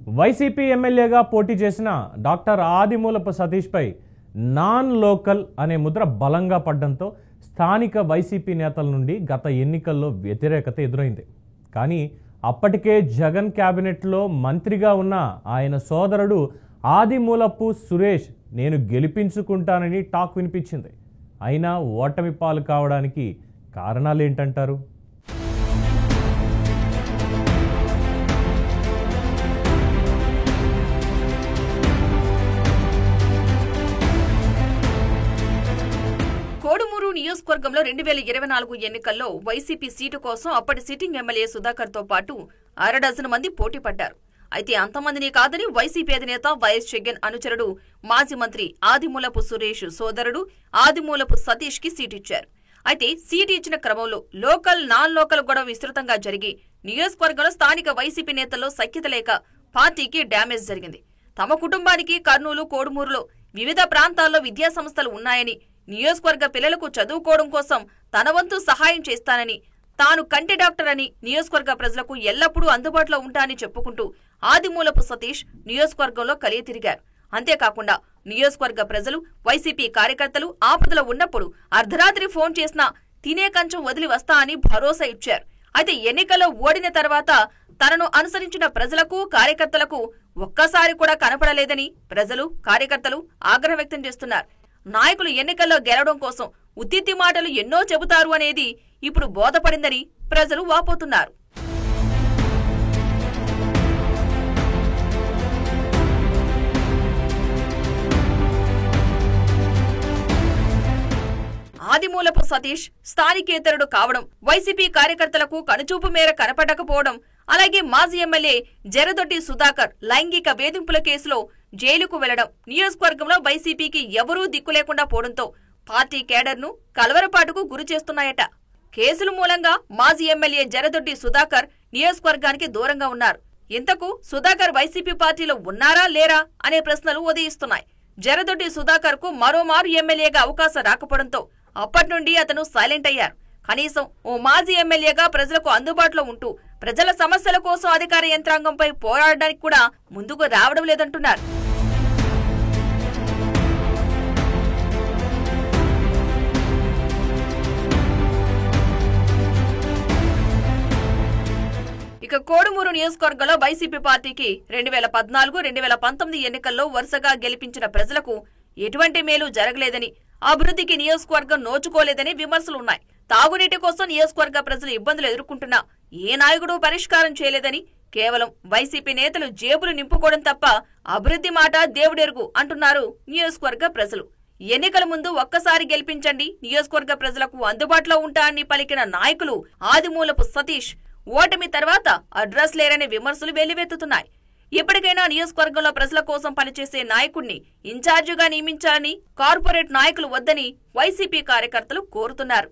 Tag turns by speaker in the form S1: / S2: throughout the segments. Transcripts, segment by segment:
S1: YCP ఎమ్మెల్యేగా పోటీ చేసిన డాక్టర్ ఆదిమూలపు సతీష్పై నాన్ లోకల్ అనే ముద్ర బలంగా పడడంతో స్థానిక వైసీపీ నేతల నుండి గత ఎన్నికల్లో వ్యతిరేకత ఎదురైంది. కానీ అప్పటికే జగన్ క్యాబినెట్లో మంత్రిగా ఉన్న ఆయన సోదరుడు ఆదిమూలపు సురేష్ నేను గెలిపించుకుంటానని టాక్ వినిపించింది. అయినా ఓటమి పాలు కావడానికి కారణాలు ఏంటంటారు?
S2: కోడుమూరు నియోజకవర్గంలో 2024 ఎన్నికల్లో వైసీపీ సీటు కోసం అప్పటి సిట్టింగ్ ఎమ్మెల్యే సుధాకర్ తో పాటు 6 డజన్ మంది పోటీ పడ్డారు. అయితే అంతమందిని కాదని వైసీపీ అధినేత వైఎస్ జగన్ అనుచరుడు మాజీ మంత్రి ఆదిమూలపు సురేష్ సోదరుడు ఆదిమూలపు సతీష్ కి సీటు ఇచ్చారు. అయితే సీటు ఇచ్చిన క్రమంలో లోకల్ నాన్ లోకల్ గొడవ విస్తృతంగా జరిగి నియోజకవర్గంలో స్థానిక వైసీపీ నేతల్లో సఖ్యత లేక పార్టీకి డ్యామేజ్ జరిగింది. తమ కుటుంబానికి కర్నూలు, కోడుమూరులో వివిధ ప్రాంతాల్లో విద్యా సంస్థలు ఉన్నాయని, నియోజకవర్గ పిల్లలకు చదువుకోవడం కోసం తన వంతు సహాయం చేస్తానని, తాను కంటి డాక్టర్ అని, నియోజకవర్గ ప్రజలకు ఎల్లప్పుడూ అందుబాటులో ఉంటానని చెప్పుకుంటూ ఆదిమూలపు సతీష్ నియోజకవర్గంలో కలియ తిరిగారు. అంతేకాకుండా నియోజకవర్గ ప్రజలు, వైసీపీ కార్యకర్తలు ఆపదలో ఉన్నప్పుడు అర్ధరాత్రి ఫోన్ చేసినా తినే కంచం వదిలి వస్తా అని భరోసా ఇచ్చారు. అయితే ఎన్నికల్లో ఓడిన తర్వాత తనను అనుసరించిన ప్రజలకు, కార్యకర్తలకు ఒక్కసారి కూడా కనపడలేదని ప్రజలు, కార్యకర్తలు ఆగ్రహం వ్యక్తం చేస్తున్నారు. నాయకులు ఎన్నికల్లో గెలవడం కోసం ఉత్తిత్తి మాటలు ఎన్నో చెబుతారు అనేది ఇప్పుడు బోధపడిందని ప్రజలు వాపోతున్నారు. ఆదిమూలపు సతీష్ స్థానికేతరుడు కావడం, వైసీపీ కార్యకర్తలకు కనుచూపు మేర కనపడకపోవడం, అలాగే మాజీ ఎమ్మెల్యే జరదొడ్డి సుధాకర్ లైంగిక వేధింపుల కేసులో జైలుకు వెళ్లడం నియోజకవర్గంలో వైసీపీకి ఎవరూ దిక్కులేకుండా పోవడంతో పార్టీ కేడర్ను కలవరపాటుకు గురి చేస్తున్నాయట. కేసుల మూలంగా మాజీ ఎమ్మెల్యే జరదొడ్డి సుధాకర్ నియోజకవర్గానికి దూరంగా ఉన్నారు. ఇంతకు సుధాకర్ వైసీపీ పార్టీలో ఉన్నారా లేరా అనే ప్రశ్నలు ఉదయిస్తున్నాయి. జరదొడ్డి సుధాకర్ కు మరోమారు ఎమ్మెల్యేగా అవకాశం రాకపోవడంతో అప్పటి నుండి అతను సైలెంట్ అయ్యారు. కనీసం ఓ మాజీ ఎమ్మెల్యేగా ప్రజలకు అందుబాటులో ఉంటూ ప్రజల సమస్యల కోసం అధికార యంత్రాంగంపై పోరాడడానికి కూడా ముందుకు రావడం లేదంటున్నారు. ఇక కోడుమూరు నియోజకవర్గంలో వైసీపీ పార్టీకి 2014, 2019 ఎన్నికల్లో వరుసగా గెలిపించిన ప్రజలకు ఎటువంటి మేలు జరగలేదని, అభివృద్ధికి నియోజకవర్గం నోచుకోలేదని విమర్శలున్నాయి. తాగునీటి కోసం నియోజకవర్గ ప్రజలు ఇబ్బందులు ఎదుర్కొంటున్నా ఏ నాయకుడు పరిష్కారం చేయలేదని, కేవలం వైసీపీ నేతలు జేబులు నింపుకోవడం తప్ప అభివృద్ధి మాట దేవుడెరుగు అంటున్నారు నియోజకవర్గ ప్రజలు. ఎన్నికల ముందు ఒక్కసారి గెలిపించండి, నియోజకవర్గ ప్రజలకు అందుబాటులో ఉంటా అని పలికిన నాయకులు ఆదిమూలపు సతీష్ ఓటమి తర్వాత అడ్రస్ లేరనే విమర్శలు వెల్లువెత్తుతున్నాయి. ఇప్పటికైనా నియోజకవర్గంలో ప్రజల కోసం పనిచేసే నాయకుడిని ఇన్ఛార్జిగా నియమించాలని కార్పొరేట్ నాయకులు వద్దని వైసీపీ కార్యకర్తలు కోరుతున్నారు.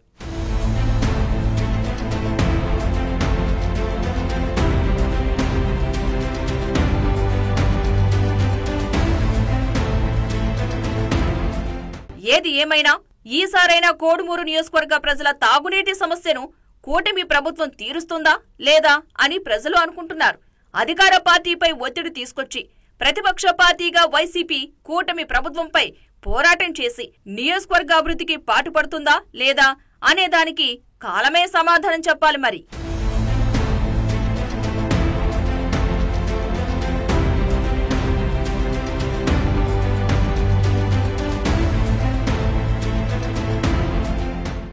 S2: ఏది ఏమైనా ఈసారైనా కోడుమూరు నియోజకవర్గ ప్రజల తాగునీటి సమస్యను కూటమి ప్రభుత్వం తీరుస్తుందా లేదా అని ప్రజలు అనుకుంటున్నారు. అధికార పార్టీపై ఒత్తిడి తీసుకొచ్చి ప్రతిపక్ష పార్టీగా వైసీపీ కూటమి ప్రభుత్వంపై పోరాటం చేసి నియోజకవర్గ అభివృద్ధికి పాటుపడుతుందా లేదా అనేదానికి కాలమే సమాధానం చెప్పాలి మరి.